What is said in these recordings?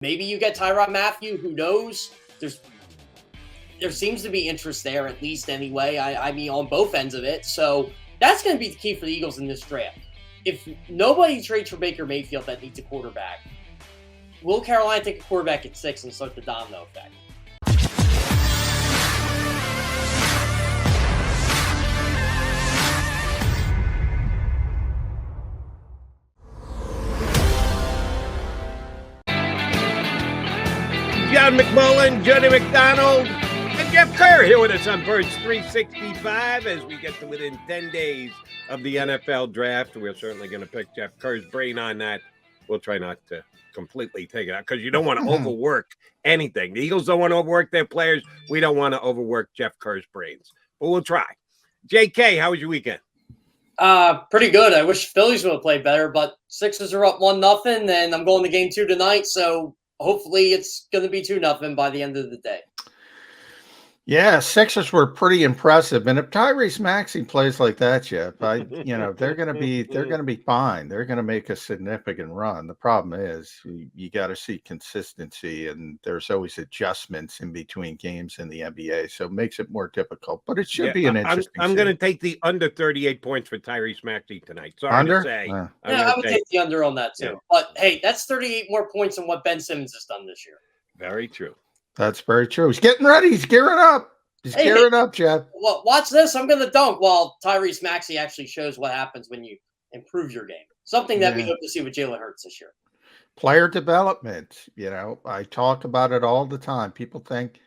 Maybe you get Tyrann Mathieu. Who knows? There seems to be interest there, at least anyway. I mean, on both ends of it. So that's going to be the key for the Eagles in this draft. If nobody trades for Baker Mayfield that needs a quarterback, will Carolina take a quarterback at 6 and start the domino effect? McMullen, Jody MacDonald, and Jeff Kerr here with us on Birds 365 as we get to within 10 days of the NFL draft. We're certainly going to pick Jeff Kerr's brain on that. We'll try not to completely take it out because you don't want to overwork anything. The Eagles don't want to overwork their players. We don't want to overwork Jeff Kerr's brains, but we'll try. JK, how was your weekend? Pretty good. I wish Phillies would have played better, but Sixers are up 1-0, and I'm going to game 2 tonight, so hopefully it's going to be 2-0 by the end of the day. Yeah, Sixers were pretty impressive, and if Tyrese Maxey plays like that, Jeff, they're going to be fine. They're going to make a significant run. The problem is you got to see consistency, and there's always adjustments in between games in the NBA, so it makes it more difficult. But it should be an interesting. I'm going to take the under 38 points for Tyrese Maxey tonight. Sorry under? to say, I would take the under on that too. Yeah. But hey, that's 38 more points than what Ben Simmons has done this year. Very true. That's very true. He's getting ready. He's gearing up. He's gearing up, Jeff. Well, watch this. I'm going to dunk while Tyrese Maxey actually shows what happens when you improve your game. Something that we hope to see with Jalen Hurts this year. Player development. I talk about it all the time. People think,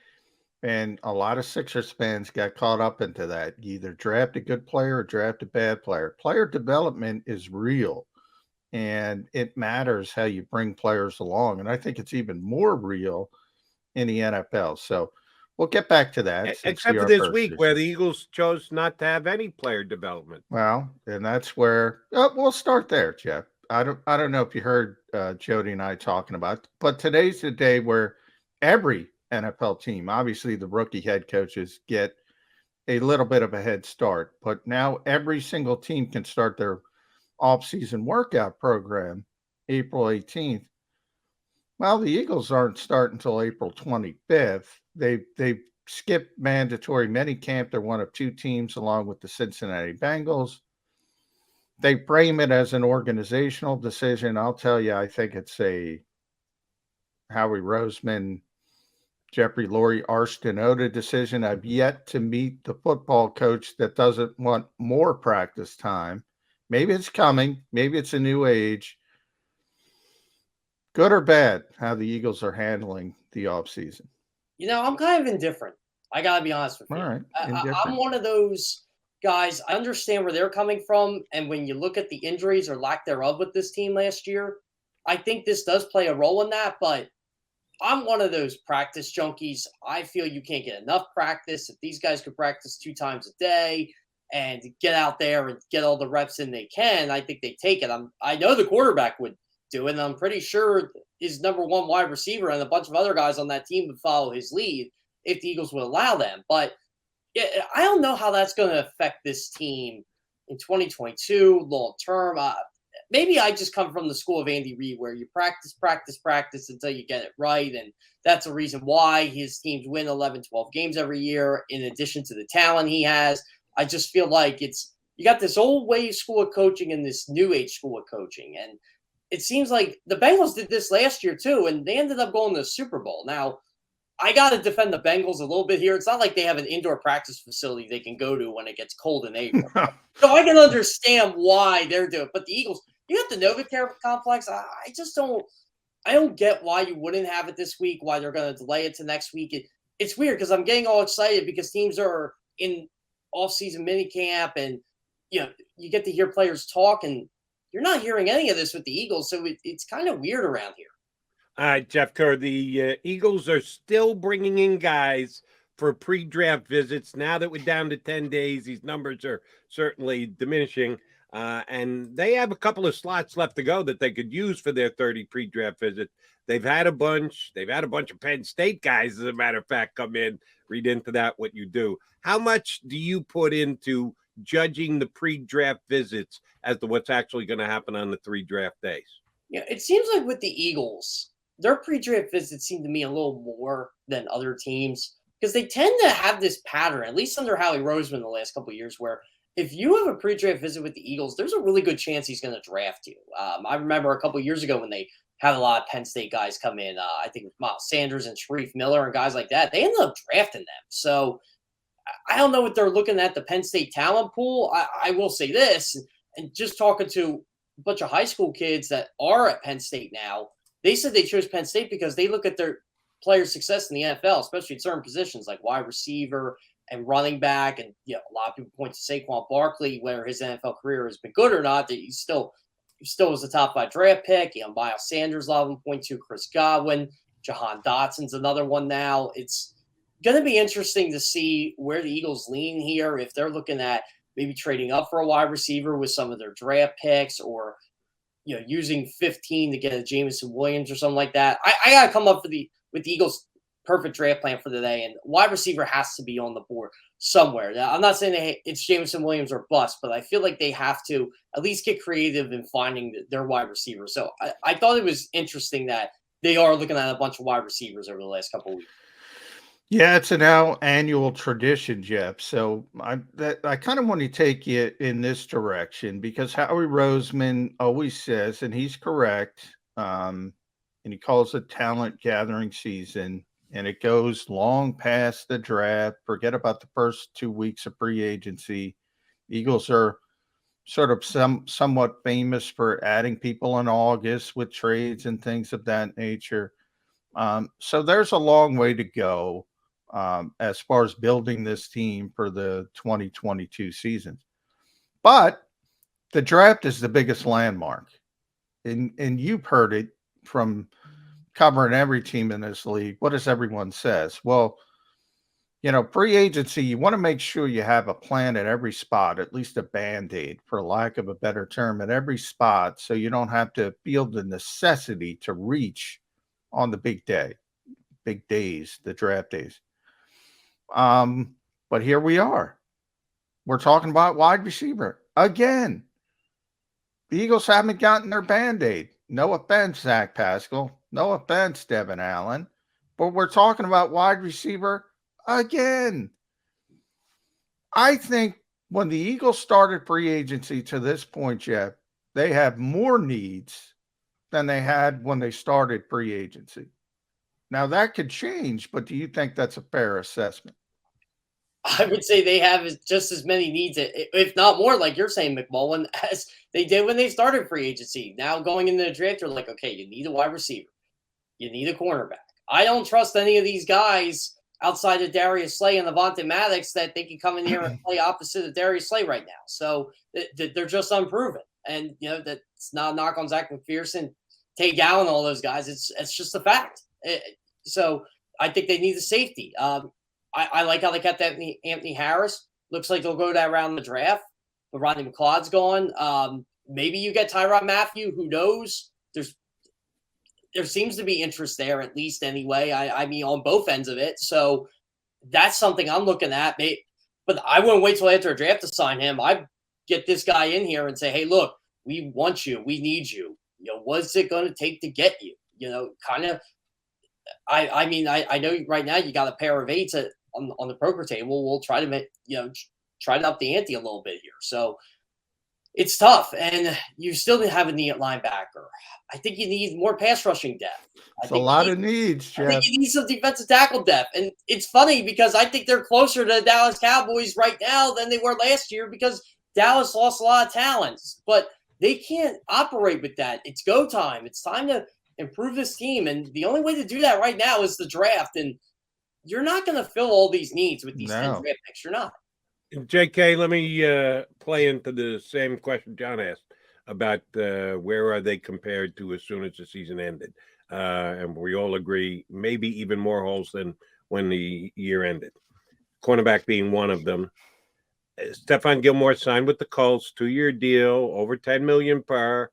and a lot of Sixers fans got caught up into that. You either draft a good player or draft a bad player. Player development is real, and it matters how you bring players along. And I think it's even more real in the NFL. So we'll get back to that. Except for this week where the Eagles chose not to have any player development. Well, and that's where we'll start there, Jeff. I don't know if you heard Jody and I talking about, but today's the day where every NFL team, obviously the rookie head coaches, get a little bit of a head start, but now every single team can start their offseason workout program April 18th. Well, the Eagles aren't starting until April 25th. They've skipped mandatory minicamp. They're one of 2 teams along with the Cincinnati Bengals. They frame it as an organizational decision. I'll tell you, I think it's a Howie Roseman, Jeffrey Lurie, Arston Oda decision. I've yet to meet the football coach that doesn't want more practice time. Maybe it's coming. Maybe it's a new age. Good or bad, how the Eagles are handling the offseason? I'm kind of indifferent. I got to be honest with you. All right. I'm one of those guys. I understand where they're coming from. And when you look at the injuries or lack thereof with this team last year, I think this does play a role in that. But I'm one of those practice junkies. I feel you can't get enough practice. If these guys could practice 2 times a day and get out there and get all the reps in they can, I think they take it. I know the quarterback would do it, and I'm pretty sure his number 1 wide receiver and a bunch of other guys on that team would follow his lead if the Eagles would allow them. But I don't know how that's going to affect this team in 2022 long term. Maybe I just come from the school of Andy Reid where you practice until you get it right, and that's a reason why his teams win 11, 12 games every year in addition to the talent he has. I just feel like you got this old wave school of coaching and this new age school of coaching, and it seems like the Bengals did this last year too, and they ended up going to the Super Bowl. Now, I got to defend the Bengals a little bit here. It's not like they have an indoor practice facility they can go to when it gets cold in April. So I can understand why they're doing it. But the Eagles, you have the NovaCare complex. I don't get why you wouldn't have it this week, why they're going to delay it to next week. It's weird because I'm getting all excited because teams are in off-season minicamp and, you get to hear players talk, and you're not hearing any of this with the Eagles, so it's kind of weird around here. All right, Jeff Kerr, the Eagles are still bringing in guys for pre-draft visits. Now that we're down to 10 days, these numbers are certainly diminishing, and they have a couple of slots left to go that they could use for their 30 pre-draft visits. They've had a bunch. They've had a bunch of Penn State guys, as a matter of fact, come in, read into that what you do. How much do you put into judging the pre-draft visits as to what's actually going to happen on the 3 draft days? Yeah, it seems like with the Eagles, their pre-draft visits seem to me a little more than other teams because they tend to have this pattern, at least under Howie Roseman the last couple of years, where if you have a pre-draft visit with the Eagles, there's a really good chance he's going to draft you. I remember a couple of years ago when they had a lot of Penn State guys come in. I think Miles Sanders and Sharif Miller and guys like that. They ended up drafting them. So I don't know what they're looking at the Penn State talent pool. I will say this, and just talking to a bunch of high school kids that are at Penn State now, they said they chose Penn State because they look at their players' success in the NFL, especially at certain positions like wide receiver and running back. And a lot of people point to Saquon Barkley, whether his NFL career has been good or not, that he still was a top 5 draft pick. Miles Sanders, a lot of them point to Chris Godwin. Jahan Dotson's another one now. It's going to be interesting to see where the Eagles lean here, if they're looking at maybe trading up for a wide receiver with some of their draft picks, or using 15 to get a Jameson Williams or something like that. I got to come up with the Eagles' perfect draft plan for the day, and wide receiver has to be on the board somewhere. Now, I'm not saying it's Jameson Williams or bust, but I feel like they have to at least get creative in finding their wide receiver. So I thought it was interesting that they are looking at a bunch of wide receivers over the last couple of weeks. Yeah, it's an annual tradition, Jeff. So I kind of want to take you in this direction because Howie Roseman always says, and he's correct, and he calls it talent gathering season, and it goes long past the draft. Forget about the first 2 weeks of free agency. Eagles are sort of somewhat famous for adding people in August with trades and things of that nature. So there's a long way to go as far as building this team for the 2022 season. But the draft is the biggest landmark. And you've heard it from covering every team in this league. What does everyone says? Well, free agency, you want to make sure you have a plan at every spot, at least a Band-Aid, for lack of a better term, at every spot, so you don't have to feel the necessity to reach on the big days, the draft days. But here we are. We're talking about wide receiver again. The Eagles haven't gotten their Band-Aid. No offense, Zach Pascal. No offense, Devin Allen. But we're talking about wide receiver again. I think when the Eagles started free agency to this point, Jeff, they have more needs than they had when they started free agency. Now, that could change, but do you think that's a fair assessment? I would say they have just as many needs, if not more, like you're saying, McMullen, as they did when they started free agency. Now going into the draft, they're like, okay, you need a wide receiver. You need a cornerback. I don't trust any of these guys outside of Darius Slay and Avonte Maddox that they can come in here and play opposite of Darius Slay right now. So they're just unproven. And, that's not a knock on Zach McPherson, Tay Gallen, all those guys. It's just a fact. So I think they need a safety. I like how they kept Anthony Harris. Looks like they'll go that round in the draft. But Rodney McLeod's gone. Maybe you get Tyrann Mathieu. Who knows? There seems to be interest there, at least anyway. I mean, on both ends of it. So that's something I'm looking at. But I wouldn't wait till after a draft to sign him. I'd get this guy in here and say, hey, look, we want you. We need you. What's it going to take to get you? Kind of. I mean, I know right now you got a pair of 8s on the poker table. We'll try to make, try to up the ante a little bit here. So it's tough, and you still have a need at linebacker. I think you need more pass rushing depth. It's a lot of needs, Jeff. I think you need some defensive tackle depth. And it's funny because I think they're closer to the Dallas Cowboys right now than they were last year because Dallas lost a lot of talents. But they can't operate with that. It's go time. It's time to improve this team. And the only way to do that right now is the draft. And you're not going to fill all these needs with these 10 draft picks. You're not. JK, let me play into the same question John asked about where are they compared to as soon as the season ended. And we all agree maybe even more holes than when the year ended. Cornerback being one of them. Stefan Gilmore signed with the Colts, 2-year deal, over $10 million per.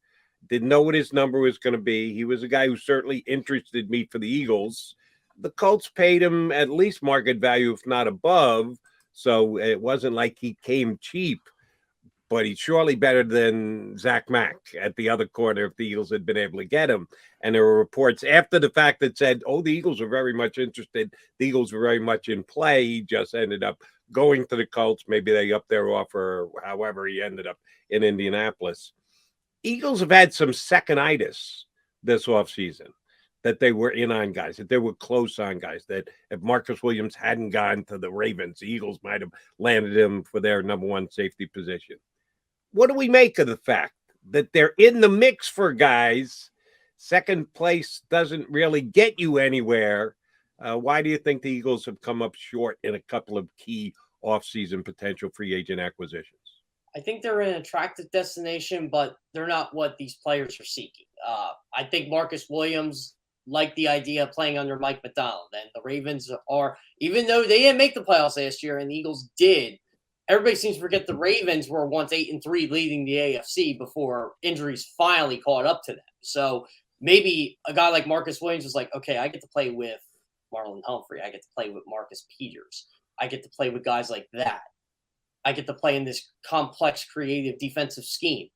Didn't know what his number was going to be. He was a guy who certainly interested me for the Eagles. The Colts paid him at least market value, if not above. So it wasn't like he came cheap. but he's surely better than Zach Mack at the other corner if the Eagles had been able to get him. And there were reports after the fact that said, oh, the Eagles are very much interested. The Eagles were very much in play. He just ended up going to the Colts. Maybe they upped their offer, or however he ended up in Indianapolis. Eagles have had some second-itis this offseason, that they were in on guys, that they were close on guys, that if Marcus Williams hadn't gone to the Ravens, the Eagles might have landed him for their number one safety position. What do we make of the fact that they're in the mix for guys? Second place doesn't really get you anywhere. Why do you think the Eagles have come up short in a couple of key offseason potential free agent acquisitions? I think they're an attractive destination, but they're not what these players are seeking. I think Marcus Williams liked the idea of playing under Mike Macdonald, and the Ravens are, even though they didn't make the playoffs last year and the Eagles did, everybody seems to forget the Ravens were once 8-3 leading the AFC before injuries finally caught up to them. So maybe a guy like Marcus Williams was like, okay, I get to play with Marlon Humphrey. I get to play with Marcus Peters. I get to play with guys like that. I get to play in this complex, creative defensive scheme.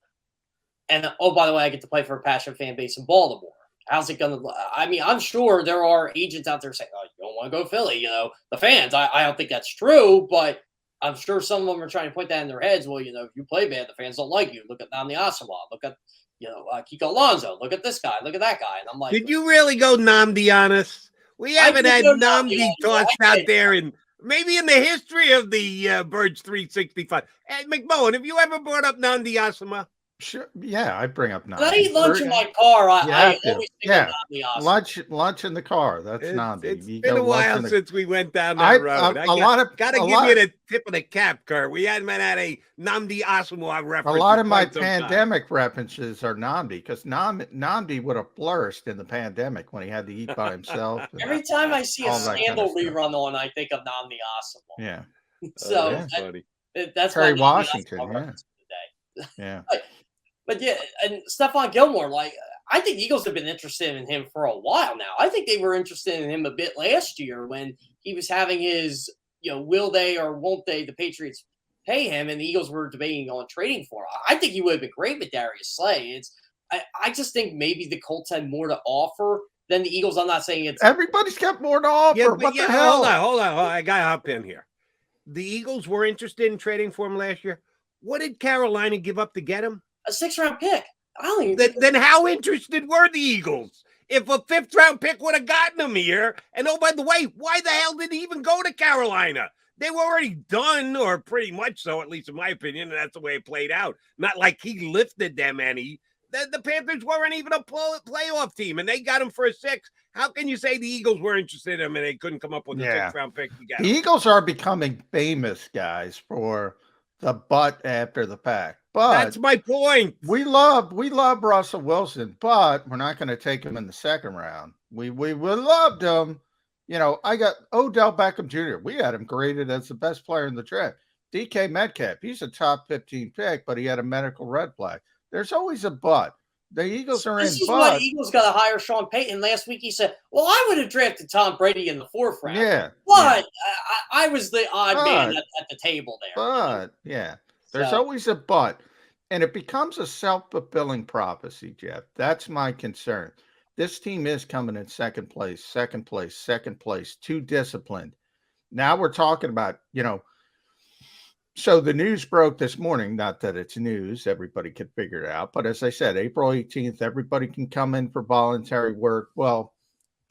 And, oh, by the way, I get to play for a passionate fan base in Baltimore. How's it going to – I mean, I'm sure there are agents out there saying, oh, you don't want to go Philly. You know, the fans, I don't think that's true, but I'm sure some of them are trying to put that in their heads. Well, you know, if you play bad, the fans don't like you. Look at Nnamdi Asomugha. Look at, you know, Kiko Alonso. Look at this guy. Look at that guy. And I'm like – did you really go Nnamdi on us? We haven't had Nnamdi tossed out there in maybe in the history of the Birds 365. Hey, McMullen, have you ever brought up Nnamdi Asomugha? Sure. Yeah, I bring up Nnamdi. When I eat lunch in my car, I always think of Nnamdi Asomugha. Lunch in the car. That's Nnamdi. It's been a while since we went down that road. I gotta give you the tip of the cap, Kerr. We hadn't had a Nnamdi Asomugha reference. A lot of my pandemic references are Nnamdi, because Nnamdi would have flourished in the pandemic when he had to eat by himself. Every time I see a Scandal rerun on, I think of Nnamdi Asomugha. Yeah. So that's Terry Washington. Yeah. But yeah, and Stefan Gilmore, like, I think the Eagles have been interested in him for a while now. I think they were interested in him a bit last year when he was having his, you know, will they or won't they, the Patriots pay him, and the Eagles were debating on trading for him. I think he would have been great with Darius Slay. I just think maybe the Colts had more to offer than the Eagles. I'm not saying it's everybody's got more to offer. Yeah, what the hell? Hold on. I got to hop in here. The Eagles were interested in trading for him last year. What did Carolina give up to get him? A 6th-round pick. I don't even then how interested were the Eagles? If a 5th-round pick would have gotten him here, and oh, by the way, why the hell did he even go to Carolina? They were already done, or pretty much so, at least in my opinion, and that's the way it played out. Not like he lifted them any. The Panthers weren't even a playoff team, and they got him for a 6. How can you say the Eagles were interested in him and they couldn't come up with a 6th-round pick to get him? The Eagles are becoming famous, guys, for the butt after the fact. But that's my point. We love Russell Wilson, but we're not going to take him in the 2nd round. We loved him. You know, I got Odell Beckham Jr. We had him graded as the best player in the draft. DK Metcalf, he's a top 15 pick, but he had a medical red flag. There's always a but. The Eagles are this is why the Eagles got to hire Sean Payton. Last week he said, well, I would have drafted Tom Brady in the 4th round. Yeah. But I was the odd man at the table there. But, yeah. There's always a but, and it becomes a self-fulfilling prophecy, Jeff. That's my concern. This team is coming in second place, too disciplined. Now we're talking about, you know, so the news broke this morning, not that it's news, everybody could figure it out, but as I said, April 18th, everybody can come in for voluntary work. Well,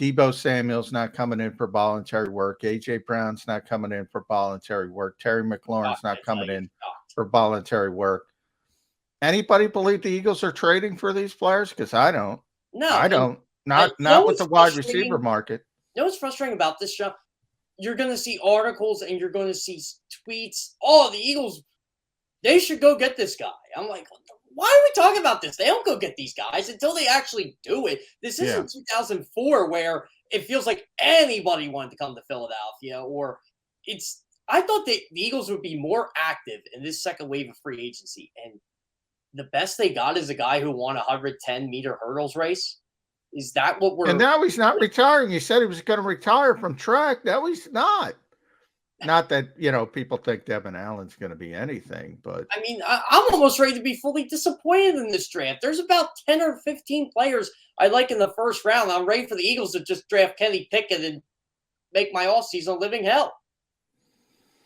Deebo Samuel's not coming in for voluntary work. A.J. Brown's not coming in for voluntary work. Terry McLaurin's not coming in for voluntary work. Anybody believe the Eagles are trading for these players? Because I don't. No, I don't. Not with the wide receiver market. You know what's frustrating about this, John? You're going to see articles and you're going to see tweets. Oh, the Eagles, they should go get this guy. I'm like, why are we talking about this? They don't go get these guys until they actually do it. This isn't 2004 where it feels like anybody wanted to come to Philadelphia, or it's. I thought the Eagles would be more active in this second wave of free agency, and the best they got is a guy who won a 110-meter hurdles race. Is that what we're? And now he's not retiring. He said he was going to retire from track. Now he's not. Not that, people think Devin Allen's going to be anything, but I mean, I'm almost ready to be fully disappointed in this draft. There's about 10 or 15 players I like in the first round. I'm ready for the Eagles to just draft Kenny Pickett and make my offseason a living hell.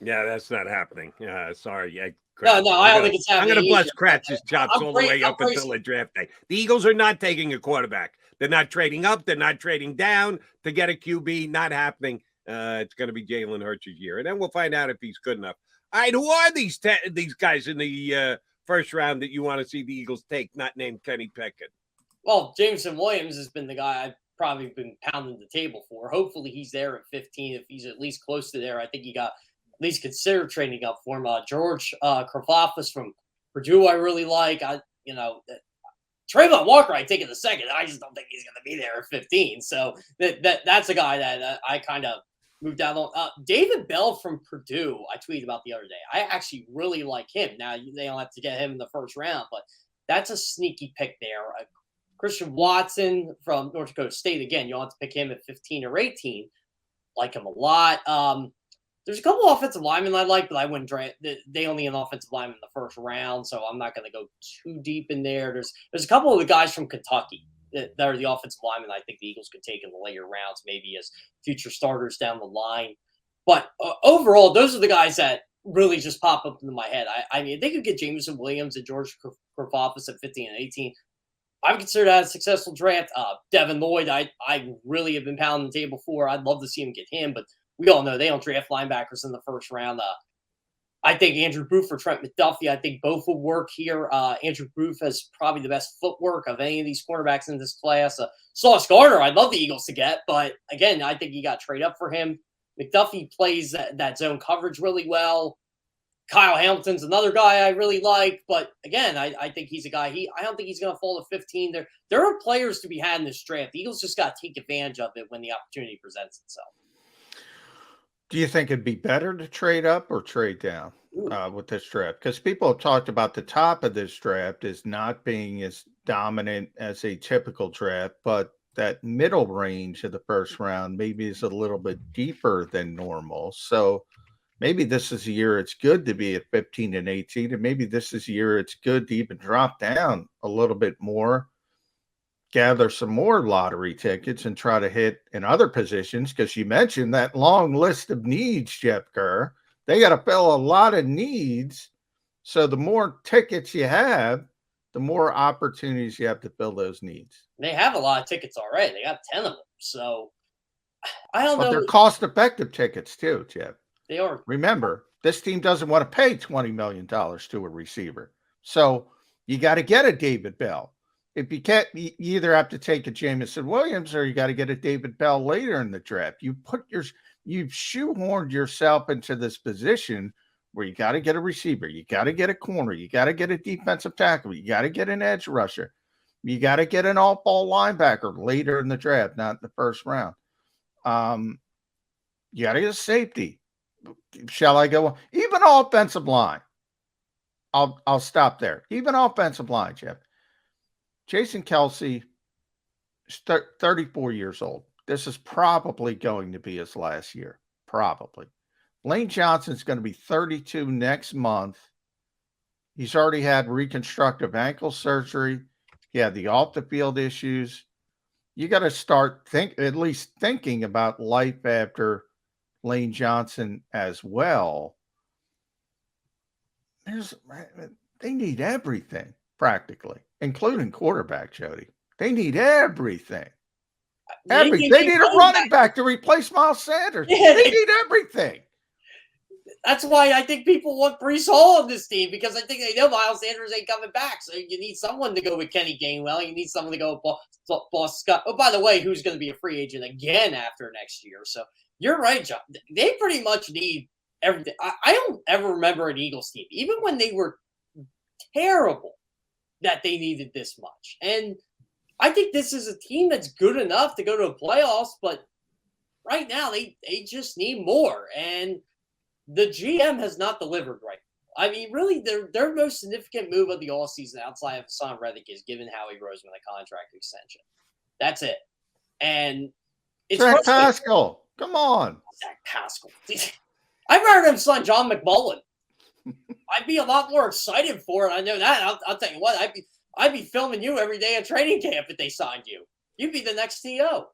Yeah, that's not happening. Sorry. Yeah, No, I don't think it's happening. I'm going to bust either. Kratz's chops all the way up until the draft day. The Eagles are not taking a quarterback. They're not trading up. They're not trading down to get a QB. Not happening. It's going to be Jalen Hurts' year, and then we'll find out if he's good enough. All right, who are these guys in the first round that you want to see the Eagles take, not named Kenny Pickett? Well, Jameson Williams has been the guy I've probably been pounding the table for. Hopefully he's there at 15. If he's at least close to there, I think he got at least consider trading up for him. George Karlaftis from Purdue I really like. Trayvon Walker I take in the second. I just don't think he's going to be there at 15. So that's a guy that I kind of moved down on. David Bell from Purdue, I tweeted about the other day. I actually really like him. Now, they don't have to get him in the first round, but that's a sneaky pick there. Christian Watson from North Dakota State. Again, you'll have to pick him at 15 or 18. Like him a lot. There's a couple offensive linemen I like, but I wouldn't draft. They only an offensive lineman in the first round, so I'm not going to go too deep in there. There's a couple of the guys from Kentucky that are the offensive linemen I think the Eagles could take in the later rounds, maybe as future starters down the line. But overall, those are the guys that really just pop up into my head. I mean, they could get Jameson Williams and George Karlaftis at 15 and 18. I would consider that a successful draft. Devin Lloyd, I really have been pounding the table for. I'd love to see him get him, but we all know they don't draft linebackers in the first round. I think Andrew Booth or Trent McDuffie, I think both will work here. Andrew Booth has probably the best footwork of any of these quarterbacks in this class. Sauce Gardner, I'd love the Eagles to get, but again, I think you got to trade up for him. McDuffie plays that zone coverage really well. Kyle Hamilton's another guy I really like, but again, I think he's a guy. I don't think he's going to fall to 15. There are players to be had in this draft. The Eagles just got to take advantage of it when the opportunity presents itself. Do you think it'd be better to trade up or trade down with this draft? Because people have talked about the top of this draft as not being as dominant as a typical draft, but that middle range of the first round maybe is a little bit deeper than normal. So maybe this is a year it's good to be at 15 and 18, and maybe this is a year it's good to even drop down a little bit more, gather some more lottery tickets and try to hit in other positions, because you mentioned that long list of needs, Jeff Kerr. They got to fill a lot of needs. So the more tickets you have, the more opportunities you have to fill those needs. They have a lot of tickets already. They got 10 of them. So I don't know. But they're cost-effective tickets too, Jeff. They are. Remember, this team doesn't want to pay $20 million to a receiver. So you got to get a David Bell. If you can't, you either have to take a Jameson Williams or you got to get a David Bell later in the draft. You've shoehorned yourself into this position where you got to get a receiver, you got to get a corner, you got to get a defensive tackle, you got to get an edge rusher, you got to get an off-ball linebacker later in the draft, not in the first round. You got to get a safety. Shall I go? Even offensive line. I'll stop there. Even offensive line, Jeff. Jason Kelce is 34 years old. This is probably going to be his last year. Probably. Lane Johnson's going to be 32 next month. He's already had reconstructive ankle surgery. He had the off-the-field issues. You got to start at least thinking about life after Lane Johnson as well. They need everything, practically, including quarterback, Jody. They need everything. They need a running back to replace Miles Sanders. Yeah, they need everything. That's why I think people want Breece Hall on this team, because I think they know Miles Sanders ain't coming back. So you need someone to go with Kenny Gainwell. You need someone to go with Boss Scott. Oh, by the way, who's going to be a free agent again after next year. So you're right, John. They pretty much need everything. I don't ever remember an Eagles team, even when they were terrible, that they needed this much. And I think this is a team that's good enough to go to the playoffs, but right now they just need more. And the GM has not delivered right now. I mean, really, their most significant move of the offseason outside of Hassan Reddick is giving Howie Roseman a contract extension. That's it. And it's Zach Pascal. Come on. Zach Pascal. I'd rather them sign John McMullen. I'd be a lot more excited for it. I know that. I'll tell you what. I'd be filming you every day at training camp if they signed you. You'd be the next TO.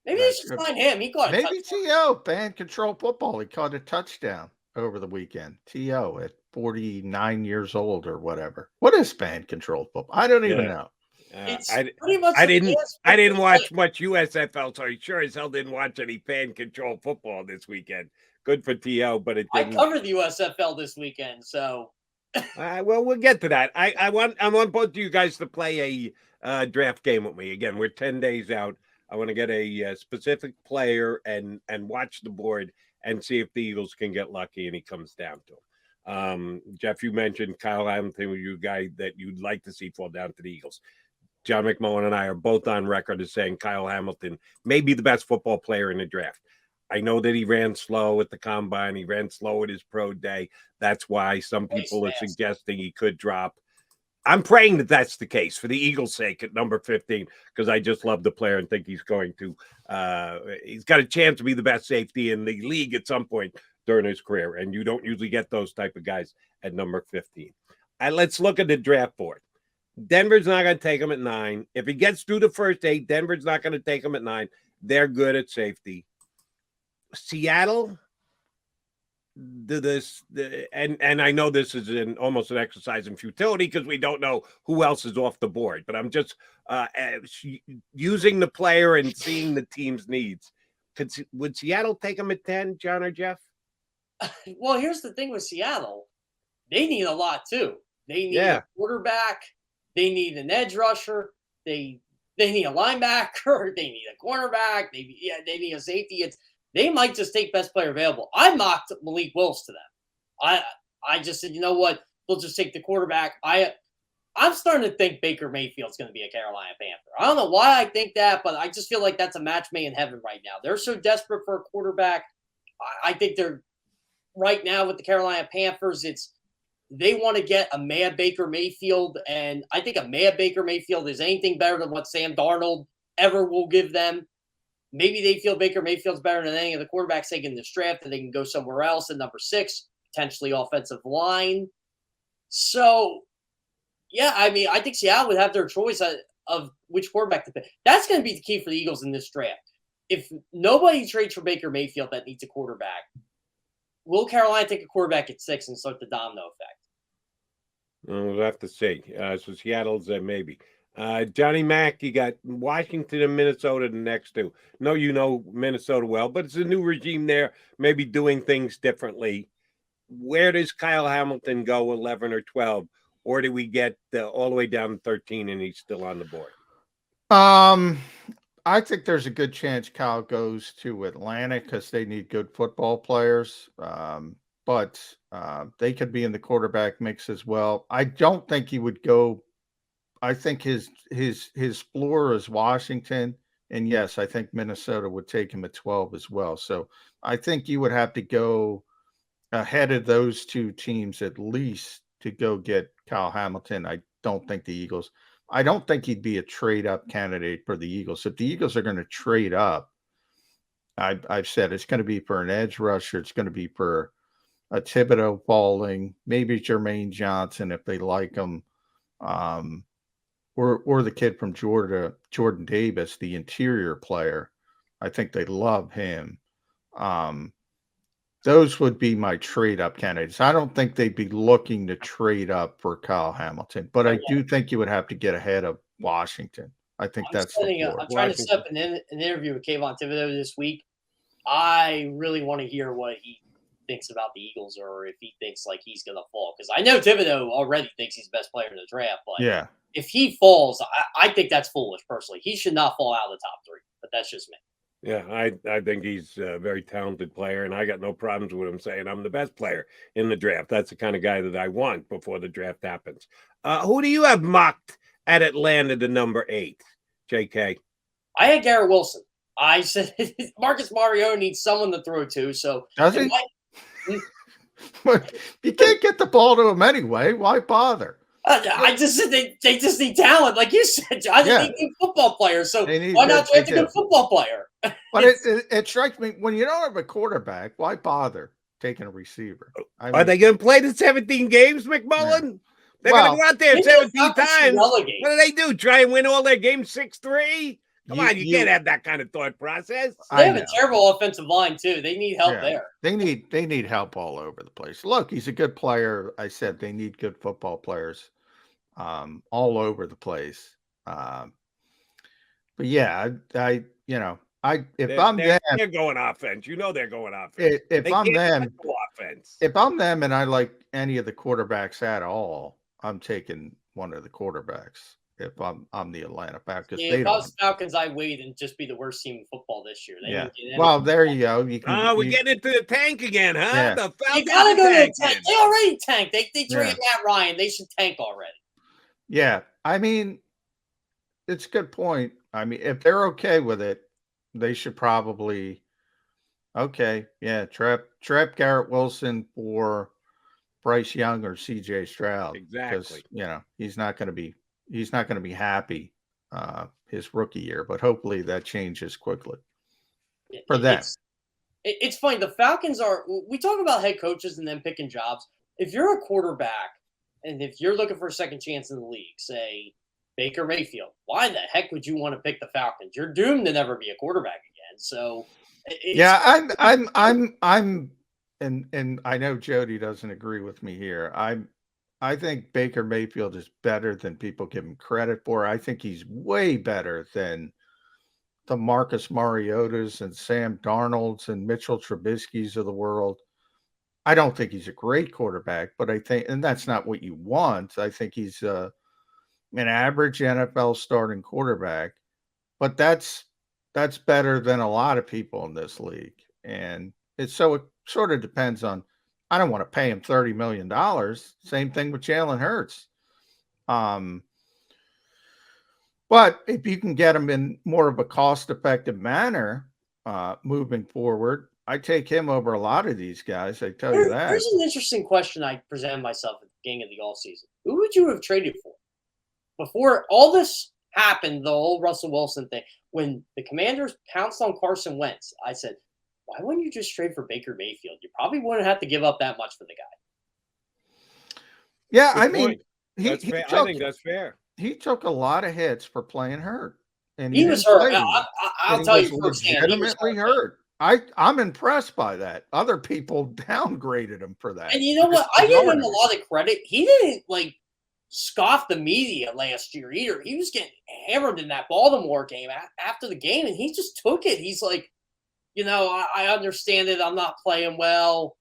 Maybe they should sign him. He caught a maybe touchdown. TO, band control football. He caught a touchdown over the weekend. TO at 49 years old or whatever. What is band control football? I don't even know. It's pretty much I didn't watch much USFL, so I sure as hell didn't watch any fan control football this weekend. Good for TO, but it didn't. I covered the USFL this weekend, so well, we'll get to that. I want both of you guys to play a draft game with me. Again, we're 10 days out. I want to get a specific player and watch the board and see if the Eagles can get lucky and he comes down to them. Jeff, you mentioned Kyle Hamilton, you guy that you'd like to see fall down to the Eagles. John McMullen and I are both on record as saying Kyle Hamilton may be the best football player in the draft. I know that he ran slow at the combine. He ran slow at his pro day. That's why some people are suggesting he could drop. I'm praying that that's the case for the Eagles' sake at number 15, because I just love the player and think he's going to he's got a chance to be the best safety in the league at some point during his career. And you don't usually get those type of guys at number 15. Let's look at the draft board. Denver's not going to take him at 9. If he gets through the first 8, Denver's not going to take him at 9. They're good at safety. Seattle, and I know this is almost an exercise in futility because we don't know who else is off the board, but I'm just using the player and seeing the team's needs. Would Seattle take him at 10, John or Jeff? Well, here's the thing with Seattle. They need a lot too. They need a quarterback. They need an edge rusher. They need a linebacker. They need a cornerback. They need a safety. They might just take best player available. I mocked Malik Willis to them. I just said, you know what? They'll just take the quarterback. I'm starting to think Baker Mayfield's going to be a Carolina Panther. I don't know why I think that, but I just feel like that's a match made in heaven right now. They're so desperate for a quarterback. I think they're right now with the Carolina Panthers. They want to get a mad Baker Mayfield, and I think a mad Baker Mayfield is anything better than what Sam Darnold ever will give them. Maybe they feel Baker Mayfield's better than any of the quarterbacks taken in this draft, and they can go somewhere else at number 6, potentially offensive line. So, yeah, I mean, I think Seattle would have their choice of which quarterback to pick. That's going to be the key for the Eagles in this draft. If nobody trades for Baker Mayfield that needs a quarterback, will Carolina take a quarterback at 6 and start the domino effect? We'll have to see. So Seattle's maybe. Johnny Mack, you got Washington and Minnesota the next 2. No, you know Minnesota well, but it's a new regime there, maybe doing things differently. Where does Kyle Hamilton go, 11 or 12? Or do we get all the way down to 13 and he's still on the board? I think there's a good chance Kyle goes to Atlanta because they need good football players. But they could be in the quarterback mix as well. I don't think he would go. I think his floor is Washington. And yes, I think Minnesota would take him at 12 as well. So I think you would have to go ahead of those 2 teams at least to go get Kyle Hamilton. I don't think he'd be a trade-up candidate for the Eagles. If the Eagles are going to trade up, I've said it's going to be for an edge rusher. It's going to be for a Thibodeau falling, maybe Jermaine Johnson if they like him, or the kid from Georgia, Jordan Davis, the interior player. I think they love him. Those would be my trade-up candidates. I don't think they'd be looking to trade up for Kyle Hamilton, but I do think you would have to get ahead of Washington. I think I'm trying to set up an interview with Kayvon Thibodeau this week. I really want to hear what he thinks about the Eagles, or if he thinks like he's going to fall. Because I know Thibodeau already thinks he's the best player in the draft. But if he falls, I think that's foolish personally. He should not fall out of the top 3, but that's just me. Yeah, I think he's a very talented player, and I got no problems with him saying I'm the best player in the draft. That's the kind of guy that I want before the draft happens. Who do you have mocked at Atlanta to number 8, JK? I had Garrett Wilson. I said Marcus Mariota needs someone to throw to. So does he? But you can't get the ball to him anyway. Why bother? I just said they just need talent, like you said. I think they need football players. So why not draft a good football player? But it strikes me when you don't have a quarterback, why bother? taking a receiver. Are they going to play the 17 games, McMullen? They're going to go out there 17 times. What do they do? Try and win all their games 6-3? Come on, you can't have that kind of thought process. They have a terrible offensive line too. They need help there. They need help all over the place. Look, he's a good player. I said they need good football players all over the place. But yeah, if I'm them, they're going offense. You know they're going offense. If I'm them and I like any of the quarterbacks at all, I'm taking one of the quarterbacks. If I'm the Atlanta Falcons, if I was Falcons, I wait and just be the worst team in football this year. Well, there you go. We're getting into the tank again, huh? Yeah. The Falcons, you gotta go to the tank. They already tanked. They traded Matt Ryan. They should tank already. Yeah, I mean, it's a good point. I mean, if they're okay with it, they should probably trap Garrett Wilson for Bryce Young or CJ Stroud. Exactly. Because he's not going to be happy his rookie year, but hopefully that changes quickly for them. It's funny. The Falcons we talk about head coaches and them picking jobs. If you're a quarterback and if you're looking for a second chance in the league, say Baker Mayfield, why the heck would you want to pick the Falcons? You're doomed to never be a quarterback again. So I'm and I know Jody doesn't agree with me here. I think Baker Mayfield is better than people give him credit for. I think he's way better than the Marcus Mariotas and Sam Darnolds and Mitchell Trubisky's of the world. I don't think he's a great quarterback, but I think, and that's not what you want. I think he's an average NFL starting quarterback, but that's better than a lot of people in this league. And it sort of depends on, I don't want to pay him $30 million. Same thing with Jalen Hurts. But if you can get him in more of a cost-effective manner moving forward, I take him over a lot of these guys. I tell you that. Here's an interesting question I presented myself at the beginning of the offseason. Who would you have traded for? Before all this happened, the whole Russell Wilson thing, when the Commanders pounced on Carson Wentz, I said, why wouldn't you just trade for Baker Mayfield? You probably wouldn't have to give up that much for the guy. Yeah, I mean, I think that's fair. He took a lot of hits for playing hurt. And he was hurt. I'll tell you firsthand. Legitimately hurt. I'm impressed by that. Other people downgraded him for that. And you know what? I give him a lot of credit. He didn't scoff the media last year either. He was getting hammered in that Baltimore game after the game, and he just took it. He's like, I understand it. I'm not playing well.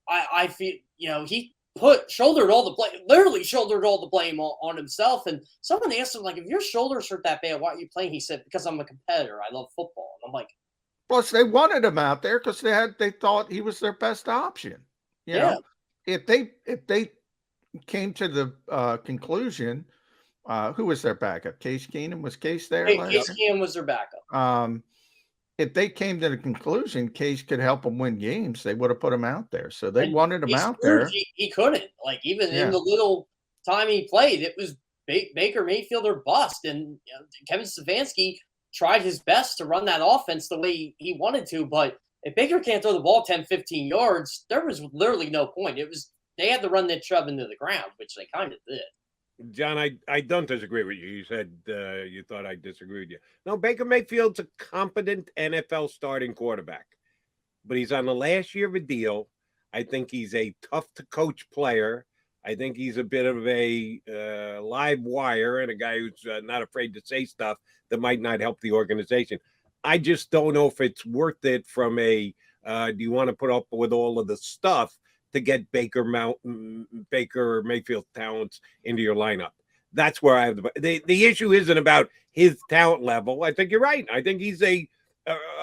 I feel, he shouldered all the blame, literally shouldered all the blame on himself. And someone asked him, if your shoulders hurt that bad, why are you playing? He said, because I'm a competitor. I love football. And I'm like, plus they wanted him out there because they thought he was their best option. You know, if they came to the conclusion, who was their backup? Case Keenum? Was Case there? Case Keenum was their backup. If they came to the conclusion Case could help them win games, they would have put him out there. So they wanted him out there. He couldn't. Even in the little time he played, it was Baker Mayfield or bust. And Kevin Stefanski tried his best to run that offense the way he wanted to. But if Baker can't throw the ball 10, 15 yards, there was literally no point. They had to run that Chubb into the ground, which they kind of did. John, I don't disagree with you. You said you thought I disagreed with you. No, Baker Mayfield's a competent NFL starting quarterback, but he's on the last year of a deal. I think he's a tough-to-coach player. I think he's a bit of a live wire and a guy who's not afraid to say stuff that might not help the organization. I just don't know if it's worth it from do you want to put up with all of the stuff to get Baker Mayfield talents into your lineup? That's where I have the issue isn't about his talent level. I think you're right. I think he's a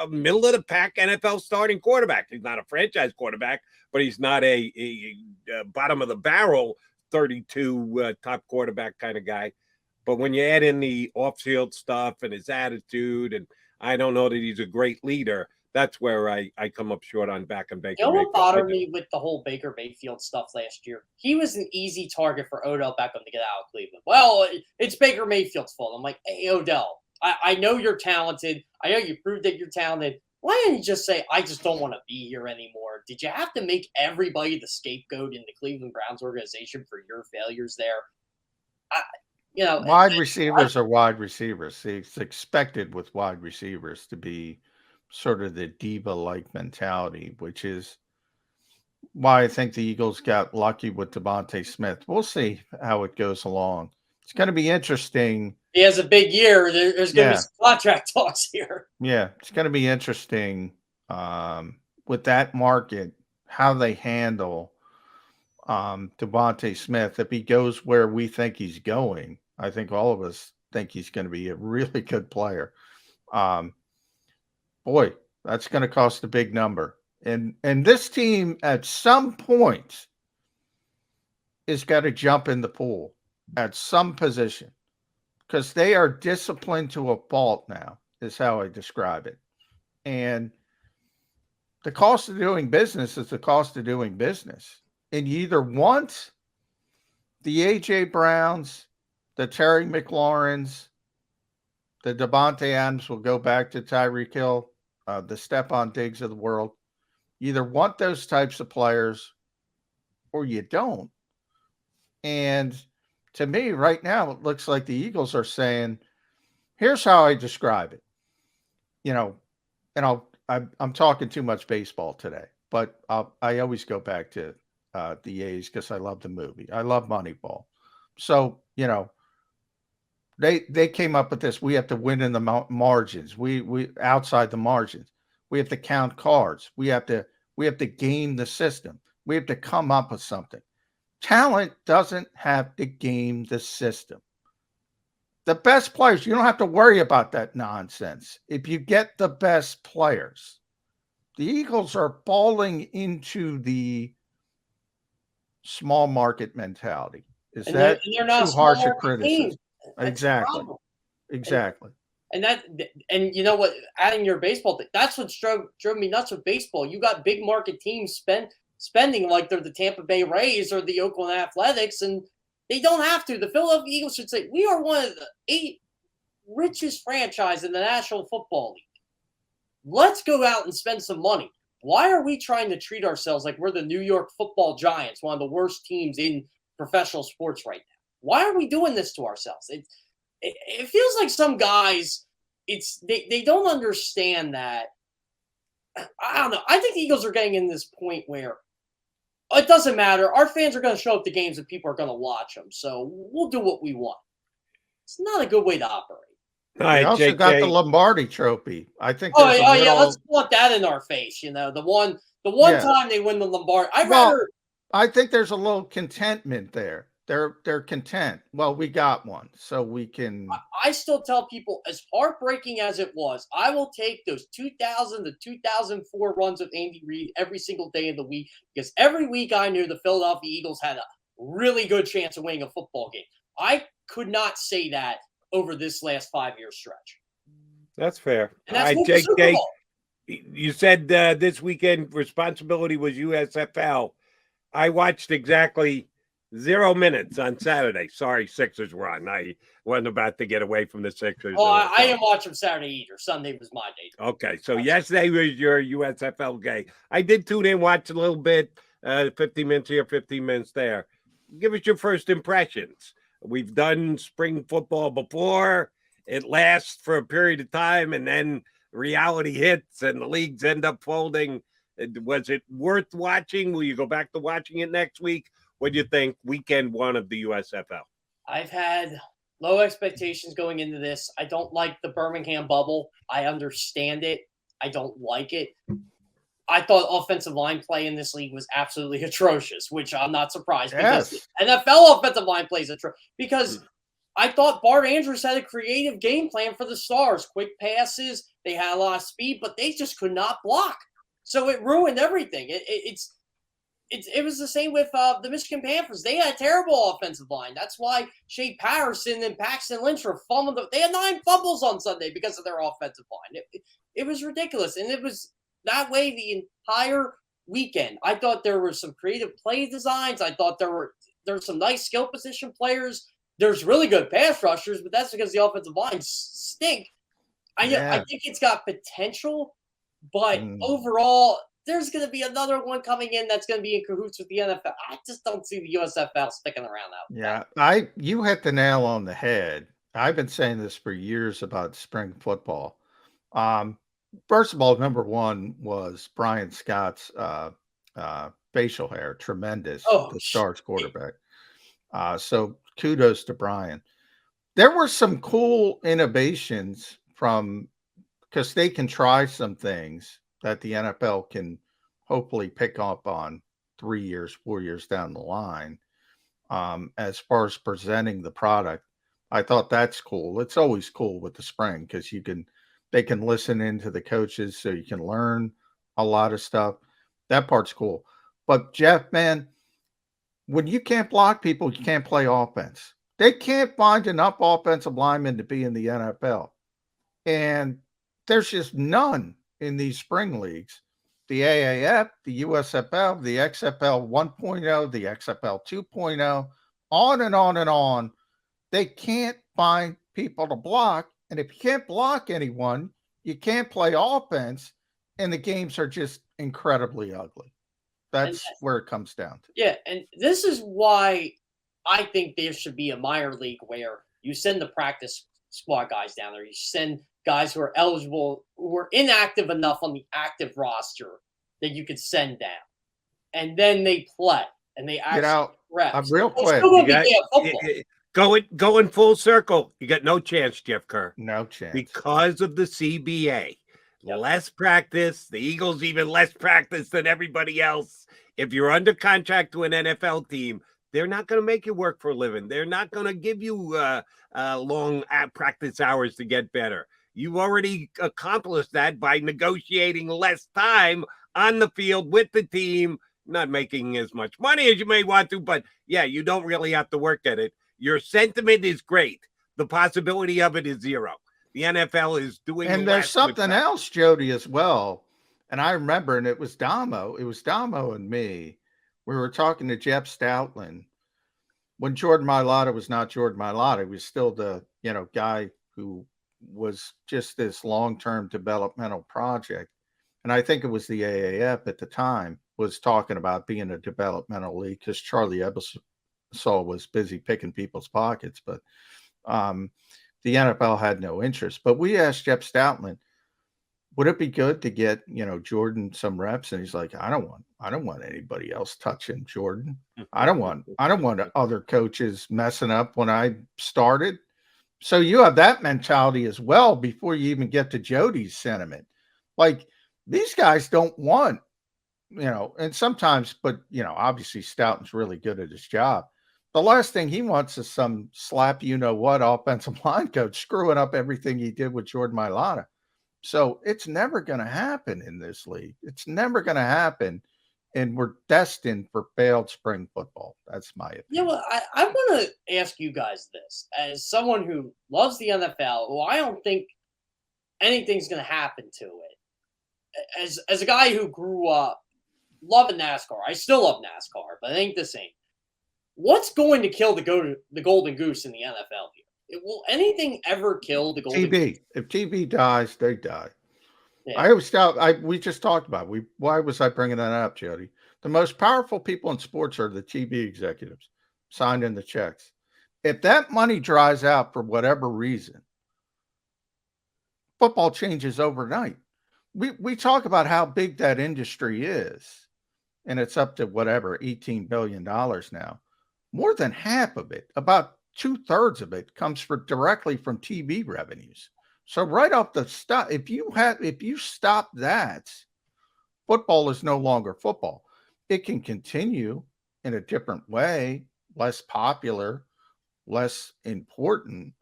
middle of the pack NFL starting quarterback. He's not a franchise quarterback, but he's not a bottom of the barrel 32 top quarterback kind of guy. But when you add in the off-field stuff and his attitude, and I don't know that he's a great leader, that's where I come up short on backing Baker. You know what bothered me with the whole Baker Mayfield stuff last year? He was an easy target for Odell Beckham to get out of Cleveland. Well, it's Baker Mayfield's fault. I'm like, hey, Odell, I know you're talented. I know you proved that you're talented. Why didn't you just say, I just don't want to be here anymore? Did you have to make everybody the scapegoat in the Cleveland Browns organization for your failures there? Wide receivers are wide receivers. See, it's expected with wide receivers to be sort of the diva-like mentality, which is why I think the Eagles got lucky with Devontae Smith. We'll see how it goes along. It's going to be interesting. He has a big year. There's going to be some contract talks here. Yeah, it's going to be interesting with that market, how they handle Devontae Smith. If he goes where we think he's going, I think all of us think he's going to be a really good player. Boy, that's going to cost a big number. And this team at some point is got to jump in the pool at some position because they are disciplined to a fault now, is how I describe it. And the cost of doing business is the cost of doing business. And you either want the A.J. Browns, the Terry McLaurens, the Devontae Adams will go back to Tyreek Hill, the Stefan Diggs of the world. You either want those types of players or you don't. And to me, right now, it looks like the Eagles are saying, here's how I describe it. And I'm talking too much baseball today, but I always go back to the A's because I love the movie. I love Moneyball. So, they came up with this. We have to win in the margins. We outside the margins. We have to count cards. We have to game the system. We have to come up with something. Talent doesn't have to game the system. The best players, you don't have to worry about that nonsense. If you get the best players, the Eagles are falling into the small market mentality. Is that too harsh a criticism? Exactly. And you know what? Adding your baseball thing, that's what drove me nuts with baseball. You got big market teams spending like they're the Tampa Bay Rays or the Oakland Athletics, and they don't have to. The Philadelphia Eagles should say, we are one of the 8 richest franchises in the National Football League. Let's go out and spend some money. Why are we trying to treat ourselves like we're the New York Football Giants, one of the worst teams in professional sports right now? Why are we doing this to ourselves? It feels like some guys, they don't understand that. I don't know. I think the Eagles are getting in this point where it doesn't matter. Our fans are going to show up to games and people are going to watch them. So we'll do what we want. It's not a good way to operate. They also got the Lombardi Trophy. I think. Yeah. Let's put that in our face. The one time they win the Lombardi. I think there's a little contentment there. They're content. Well, we got one, so we can. I still tell people, as heartbreaking as it was, I will take those 2000 to 2004 runs of Andy Reid every single day of the week, because every week I knew the Philadelphia Eagles had a really good chance of winning a football game. I could not say that over this last 5-year stretch. That's fair. And that's Jake, you said this weekend responsibility was USFL. I watched exactly 0 minutes on Saturday. Sorry, Sixers were on. I wasn't about to get away from the Sixers. Oh, I didn't watch them Saturday either. Sunday was my day. Okay, so yesterday was your USFL game. I did tune in, watch a little bit, 15 minutes here, 15 minutes there. Give us your first impressions. We've done spring football before. It lasts for a period of time, and then reality hits, and the leagues end up folding. Was it worth watching? Will you go back to watching it next week? What do you think weekend 1 of the USFL? I've had low expectations going into this. I don't like the Birmingham bubble. I understand it. I don't like it. I thought offensive line play in this league was absolutely atrocious, which I'm not surprised because NFL offensive line plays atrocious. Because I thought Bart Andrews had a creative game plan for the Stars. Quick passes. They had a lot of speed, but they just could not block. So it ruined everything. It was the same with the Michigan Panthers. They had a terrible offensive line. That's why Shea Patterson and Paxton Lynch were fumbling. They had 9 fumbles on Sunday because of their offensive line. It was ridiculous. And it was that way the entire weekend. I thought there were some creative play designs. I thought there were some nice skill position players. There's really good pass rushers, but that's because the offensive line stink. I think it's got potential, But overall, there's going to be another one coming in that's going to be in cahoots with the NFL. I just don't see the USFL sticking around out. Yeah, you hit the nail on the head. I've been saying this for years about spring football. First of all, number one was Brian Scott's facial hair, tremendous. The Stars quarterback. So kudos to Brian. There were some cool innovations because they can try some things that the NFL can hopefully pick up on 3 years, 4 years down the line. As far as presenting the product, I thought that's cool. It's always cool with the spring because they can listen into the coaches, so you can learn a lot of stuff. That part's cool. But Jeff, man, when you can't block people, you can't play offense. They can't find enough offensive linemen to be in the NFL. And there's just none in these spring leagues. The AAF, the USFL, the XFL 1.0, the XFL 2.0, on and on and on. They can't find people to block. And if you can't block anyone, you can't play offense. And the games are just incredibly ugly. That's where it comes down to. Yeah, and this is why I think there should be a minor league where you send the practice squad guys down there. You send guys who are eligible, who are inactive enough on the active roster that you could send down. And then they play. And they actually reps. Real quick. Going full circle. You got no chance, Jeff Kerr. No chance. Because of the CBA. Yep. Less practice. The Eagles even less practice than everybody else. If you're under contract to an NFL team, they're not going to make you work for a living. They're not going to give you long practice hours to get better. You've already accomplished that by negotiating less time on the field with the team, not making as much money as you may want to, but yeah, you don't really have to work at it. Your sentiment is great. The possibility of it is zero. The NFL is doing. And there's something else, Jody, as well. And I remember, and it was Damo and me. We were talking to Jeff Stoutland when Jordan Mailata was not Jordan Mailata. He was still the, guy who was just this long-term developmental project. And I think it was the AAF at the time was talking about being a developmental league because Charlie Ebersol was busy picking people's pockets. But the NFL had no interest. But we asked Jeff Stoutland, would it be good to get, Jordan some reps? And he's like, I don't want anybody else touching Jordan. I don't want other coaches messing up when I started. So you have that mentality as well before you even get to Jody's sentiment. Like these guys don't want, and sometimes, but obviously Stoughton's really good at his job. The last thing he wants is some slap, offensive line coach screwing up everything he did with Jordan Mailata. So it's never going to happen in this league. It's never going to happen. And we're destined for failed spring football. That's my opinion. Yeah, well, I want to ask you guys this. As someone who loves the NFL, who I don't think anything's going to happen to it. As a guy who grew up loving NASCAR, I still love NASCAR, but it ain't the same. What's going to kill the golden goose in the NFL here? Will anything ever kill the golden goose? If TV dies, they die. Yeah. I always doubt. We just talked about it. Why was I bringing that up, Jody? The most powerful people in sports are the TV executives signing the checks. If that money dries out for whatever reason, football changes overnight. We talk about how big that industry is, and it's up to whatever $18 billion now. More than half of it, about 2/3 of it, comes directly from TV revenues. So right off the start, if you stop that, football is no longer football. It can continue in a different way, less popular, less important.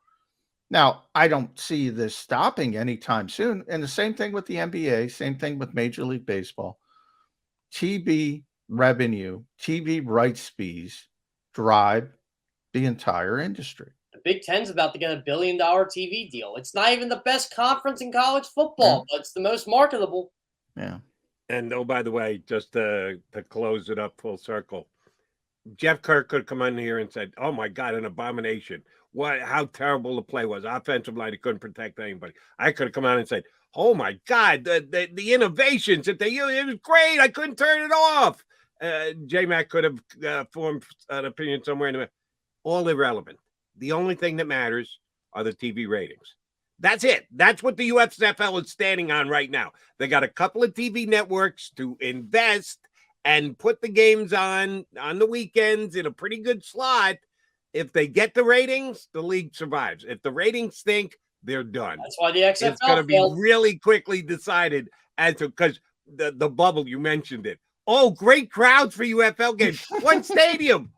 Now, I don't see this stopping anytime soon. And the same thing with the NBA, same thing with Major League Baseball. TV revenue, TV rights fees drive the entire industry. The Big Ten's about to get $1 billion TV deal. It's not even the best conference in college football, but it's the most marketable. Yeah. And oh, by the way, just to close it up full circle, Jeff Kerr could come in here and said, "Oh my God, an abomination! How terrible the play was. Offensive line, he couldn't protect anybody." I could have come out and said, Oh my God, the innovations that they used, it was great. I couldn't turn it off. J-Mac could have formed an opinion somewhere in the middle. All irrelevant. The only thing that matters are the TV ratings. That's it. That's what the USFL is standing on right now. They got a couple of TV networks to invest and put the games on the weekends in a pretty good slot. If they get the ratings, the league survives. If the ratings stink, they're done. That's why the XFL It's going to be really quickly decided as to, because the bubble, you mentioned it. Oh, great crowds for UFL games. One stadium.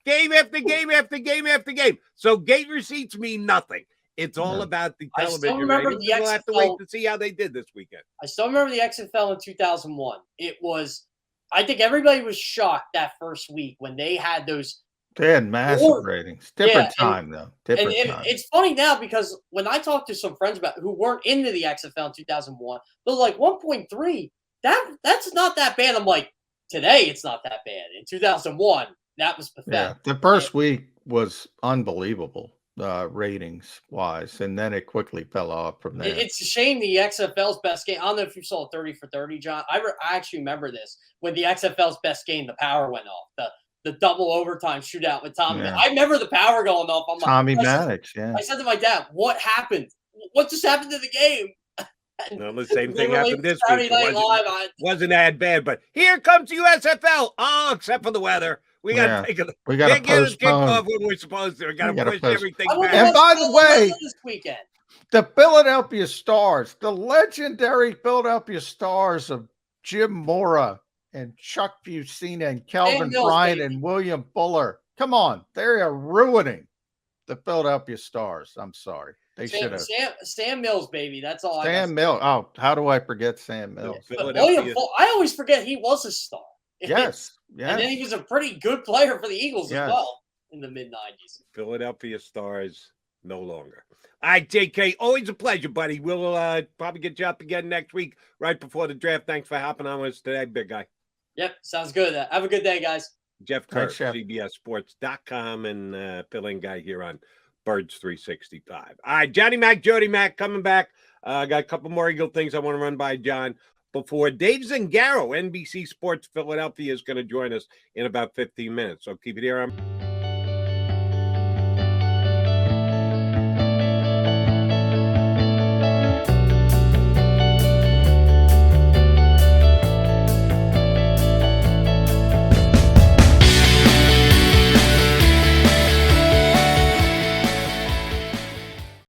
Game after game after game after game. So gate receipts mean nothing. It's all about the television ratings. We'll have to wait to see how they did this weekend. I still remember the XFL in 2001. It was, I think everybody was shocked that first week when they had those. They had massive ratings. Different time, though. Different time. It's funny now because when I talked to some friends about who weren't into the XFL in 2001, they're like 1.3. That's not that bad. I'm like, today it's not that bad. In 2001, that was pathetic. Yeah, the first week was unbelievable ratings wise, and then it quickly fell off from there. It's a shame the XFL's best game. I don't know if you saw 30 for 30, John. I actually remember this when the XFL's best game, the power went off. The double overtime shootout with Tommy. Yeah. I remember the power going off. I'm Tommy Maddox, yeah. I said to my dad, "What happened? What just happened to the game?" No, the same thing happened this week. Wasn't that bad, but here comes the USFL. Oh, except for the weather. We got to take a kickoff when we're supposed to. We got to push everything back. And by the way, this weekend, the Philadelphia Stars, the legendary Philadelphia Stars of Jim Mora and Chuck Fusina and Calvin Bryant and William Fuller. Come on, they are ruining the Philadelphia Stars. I'm sorry. They should have. Sam Mills, baby. That's all. Sam Mills. Oh, how do I forget Sam Mills? William Fuller, I always forget he was a star. Yes. And then he was a pretty good player for the Eagles as well in the mid-90s. Philadelphia Stars no longer. All right, JK, always a pleasure, buddy. We'll probably get you up again next week right before the draft. Thanks for hopping on with us today, big guy. Yep, sounds good. Have a good day, guys. Jeff Kerr, CBSSports.com, and fill-in guy here on Birds 365. All right, Johnny Mac, Jody Mac coming back. I got a couple more Eagle things I want to run by John before Dave Zangaro, NBC Sports Philadelphia, is going to join us in about 15 minutes. So keep it here on